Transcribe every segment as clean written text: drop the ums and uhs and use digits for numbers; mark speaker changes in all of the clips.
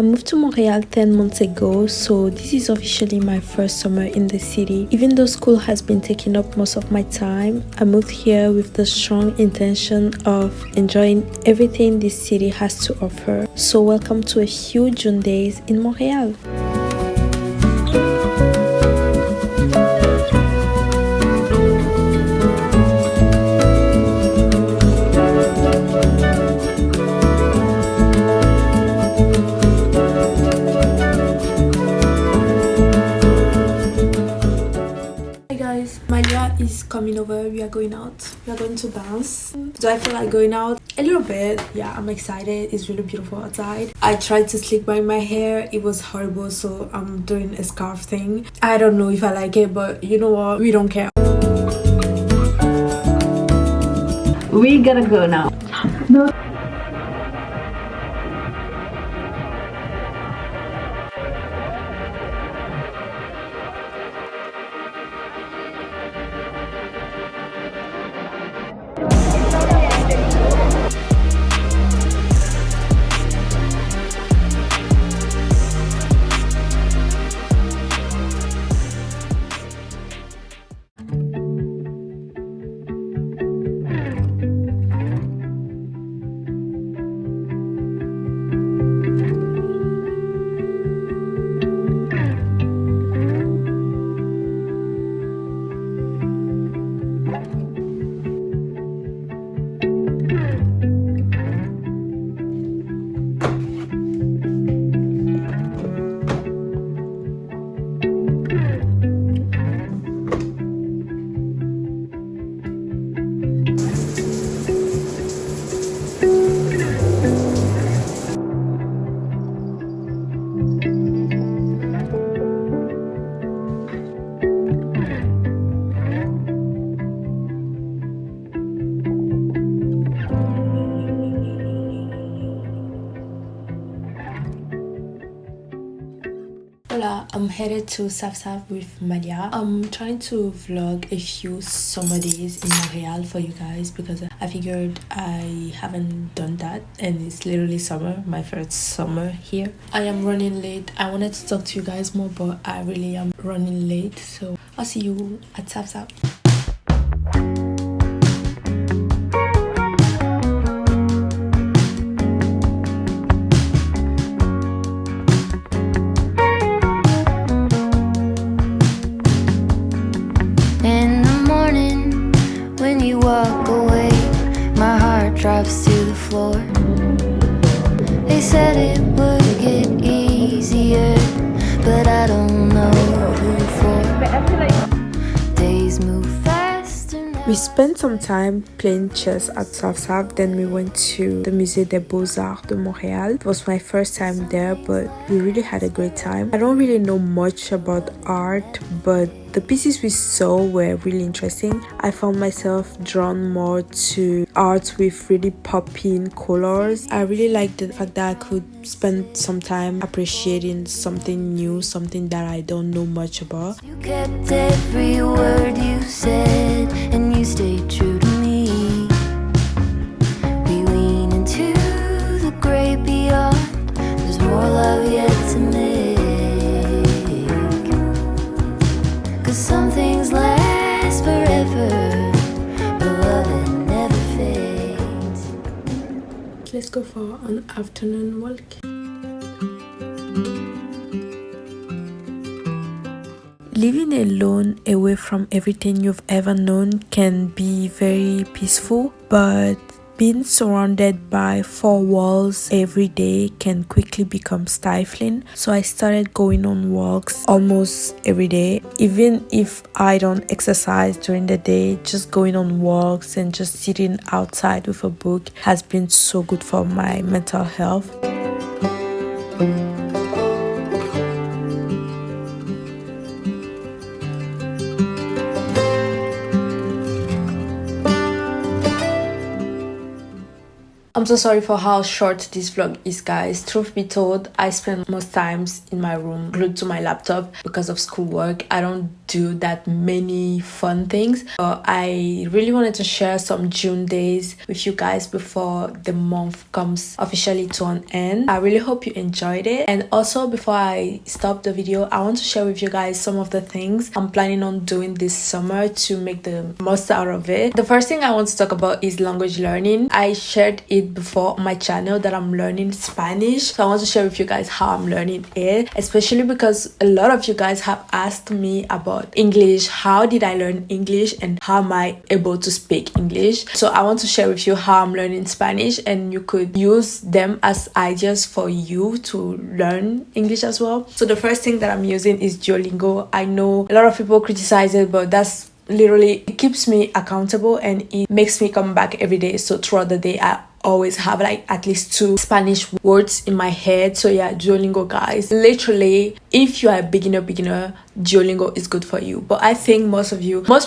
Speaker 1: I moved to Montreal 10 months ago, so this is officially my first summer in the city. Even though school has been taking up most of my time, I moved here with the strong intention of enjoying everything this city has to offer. So welcome to a few June days in Montreal. Malia is coming over. We are going out. We are going to dance. Do I feel like going out? A little bit. Yeah, I'm excited. It's really beautiful outside. I tried to slick back my hair. It was horrible, so I'm doing a scarf thing. I don't know if I like it, but you know what? We don't care.
Speaker 2: We gotta go now. No.
Speaker 1: Hola, I'm headed to Saf with Malia. I'm trying to vlog a few summer days in Montreal for you guys because I figured I haven't done that and it's literally summer, my first summer here. I am running late. I wanted to talk to you guys more, but I really am running late, so I'll see you at Saf.
Speaker 3: Walk away, my heart drops to the floor. They said it would get easier, but I don't know who for. Days move fast.
Speaker 1: We spent some time playing chess at Saf, then we went to the Musée des Beaux-Arts de Montréal. It was my first time there, but we really had a great time. I don't really know much about art, but the pieces we saw were really interesting. I found myself drawn more to art with really popping colors. I really liked the fact that I could spend some time appreciating something new, something that I don't know much about.
Speaker 3: You kept every word you said, and you stayed true to me. We lean into the great beyond. There's more love yet to make. Some things last forever, but love it never fades.
Speaker 1: Let's go for an afternoon walk. Living alone, away from everything you've ever known, can be very peaceful, but being surrounded by four walls every day can quickly become stifling. So I started going on walks almost every day. Even if I don't exercise during the day, just going on walks and just sitting outside with a book has been so good for my mental health. I'm so sorry for how short this vlog is, guys. Truth be told, I spend most times in my room glued to my laptop because of schoolwork. I don't do that many fun things. I really wanted to share some June days with you guys before the month comes officially to an end. I really hope you enjoyed it. And also, before I stop the video, I want to share with you guys some of the things I'm planning on doing this summer to make the most out of it. The first thing I want to talk about is language learning. I shared it before on my channel that I'm learning Spanish, so I want to share with you guys how I'm learning it, especially because a lot of you guys have asked me about English. How did I learn English and how am I able to speak English? So I want to share with you how I'm learning Spanish, and you could use them as ideas for you to learn English as well. So the first thing that I'm using is Duolingo. I know a lot of people criticize it, but that's literally, it keeps me accountable and it makes me come back every day. So throughout the day I always have like at least 2 Spanish words in my head. So yeah, Duolingo, guys, literally, if you are a beginner, Duolingo is good for you. But I think most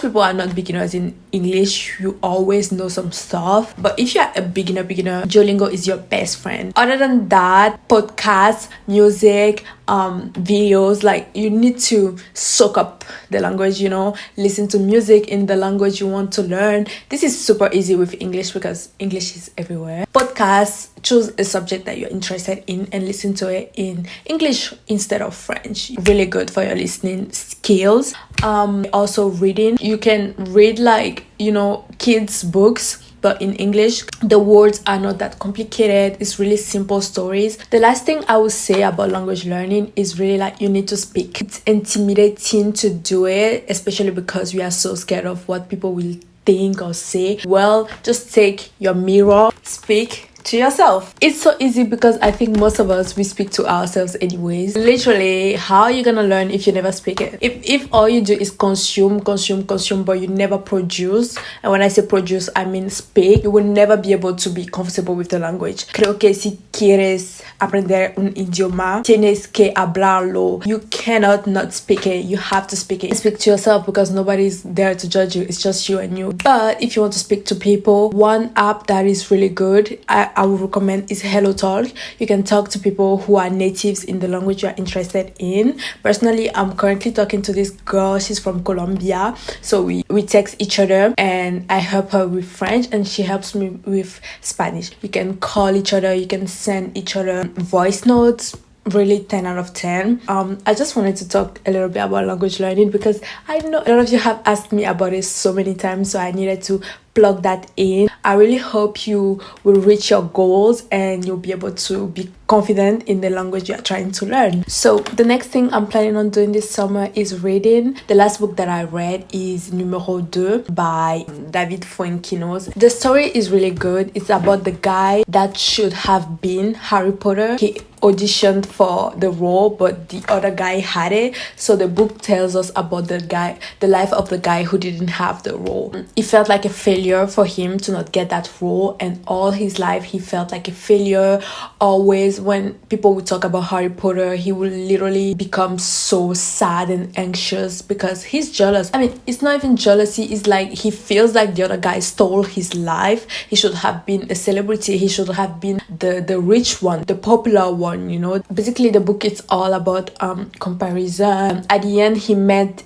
Speaker 1: people are not beginners in English. You always know some stuff, but if you are a beginner, Duolingo is your best friend. Other than that, podcasts, music, videos, like you need to soak up the language, you know, listen to music in the language you want to learn. This is super easy with English because English is everywhere. Podcasts, choose a subject that you're interested in and listen to it in English instead of French. Really good for your listening skills. Also reading, you can read like, you know, kids books, but in English. The words are not that complicated. It's really simple stories. The last thing I would say about language learning is really like you need to speak. It's intimidating to do it, especially because we are so scared of what people will think or say. Well, just take your mirror, speak to yourself. It's so easy because I think most of us, we speak to ourselves anyways. Literally, how are you gonna learn if you never speak it? If all you do is consume, but you never produce, and when I say produce, I mean speak, you will never be able to be comfortable with the language. Creo que si quieres aprender un idioma, tienes que hablarlo. You cannot not speak it. You have to speak it. Speak to yourself because nobody's there to judge you. It's just you and you. But if you want to speak to people, one app that is really good, I would recommend is Hello Talk. You can talk to people who are natives in the language you are interested in. Personally, I'm currently talking to this girl. She's from Colombia, so we text each other and I help her with French and she helps me with Spanish. You can call each other, you can send each other voice notes. Really 10 out of 10. I just wanted to talk a little bit about language learning because I know a lot of you have asked me about it so many times, so I needed to plug that in. I really hope you will reach your goals and you'll be able to be confident in the language you are trying to learn. So the next thing I'm planning on doing this summer is reading. The last book that I read is Numéro 2 by David Fuenquinos. The story is really good. It's about the guy that should have been Harry Potter. He auditioned for the role, but the other guy had it. So the book tells us about the life of the guy who didn't have the role. It felt like a failure for him to not get that role, and all his life he felt like a failure. Always when people would talk about Harry Potter, he would literally become so sad and anxious because he's jealous. I mean, it's not even jealousy, it's like he feels like the other guy stole his life. He should have been a celebrity, he should have been the rich one, the popular one, you know. Basically the book is all about comparison. At the end he met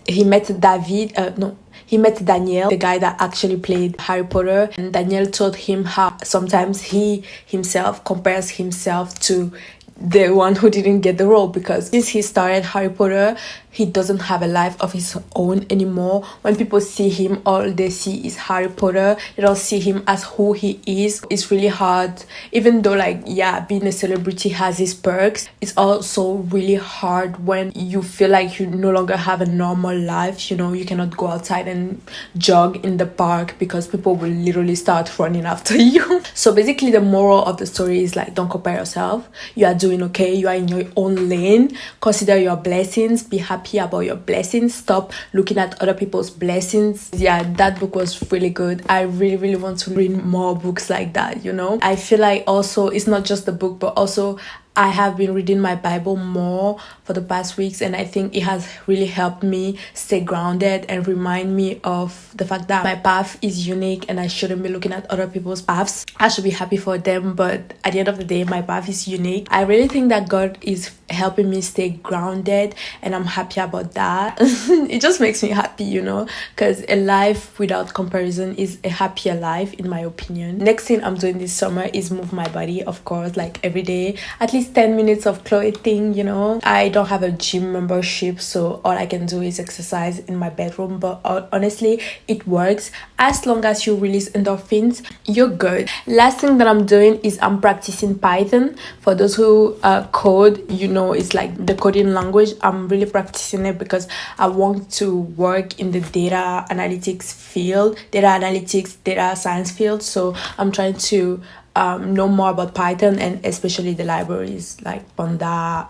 Speaker 1: Daniel, the guy that actually played Harry Potter, and Daniel told him how sometimes he himself compares himself to the one who didn't get the role, because since he started Harry Potter, he doesn't have a life of his own anymore. When people see him, all they see is Harry Potter. They don't see him as who he is. It's really hard, even though like, yeah, being a celebrity has its perks. It's also really hard when you feel like you no longer have a normal life. You know, you cannot go outside and jog in the park because people will literally start running after you. So basically the moral of the story is like, don't compare yourself. You are doing okay. You are in your own lane. Consider your blessings. Be happy about your blessings. Stop looking at other people's blessings. Yeah, that book was really good. I really want to read more books like that, you know. I feel like also it's not just the book, but also I have been reading my Bible more for the past weeks, and I think it has really helped me stay grounded and remind me of the fact that my path is unique and I shouldn't be looking at other people's paths. I should be happy for them, but at the end of the day, my path is unique. I really think that God is helping me stay grounded, and I'm happy about that. It just makes me happy, you know, because a life without comparison is a happier life, in my opinion. Next thing I'm doing this summer is move my body, of course, like every day, at least 10 minutes of clothing, you know. I don't have a gym membership, so all I can do is exercise in my bedroom, but honestly, it works. As long as you release endorphins, you're good. Last thing that I'm doing is I'm practicing Python. For those who code, you know, it's like the coding language. I'm really practicing it because I want to work in the data analytics field, data science field. So I'm trying to know more about Python, and especially the libraries like Panda,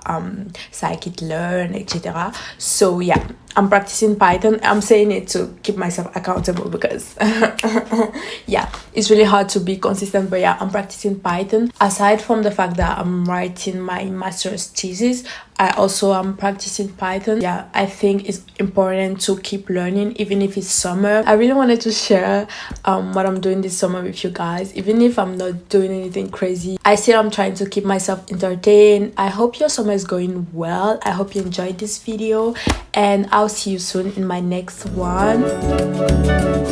Speaker 1: scikit-learn, etc. So yeah, I'm practicing Python. I'm saying it to keep myself accountable because yeah, it's really hard to be consistent, but yeah, I'm practicing Python. Aside from the fact that I'm writing my master's thesis, I also am practicing Python. Yeah, I think it's important to keep learning even if it's summer. I really wanted to share what I'm doing this summer with you guys, even if I'm not doing anything crazy. I still am trying to keep myself entertained. I hope your summer is going well. I hope you enjoyed this video, and I'll see you soon in my next one.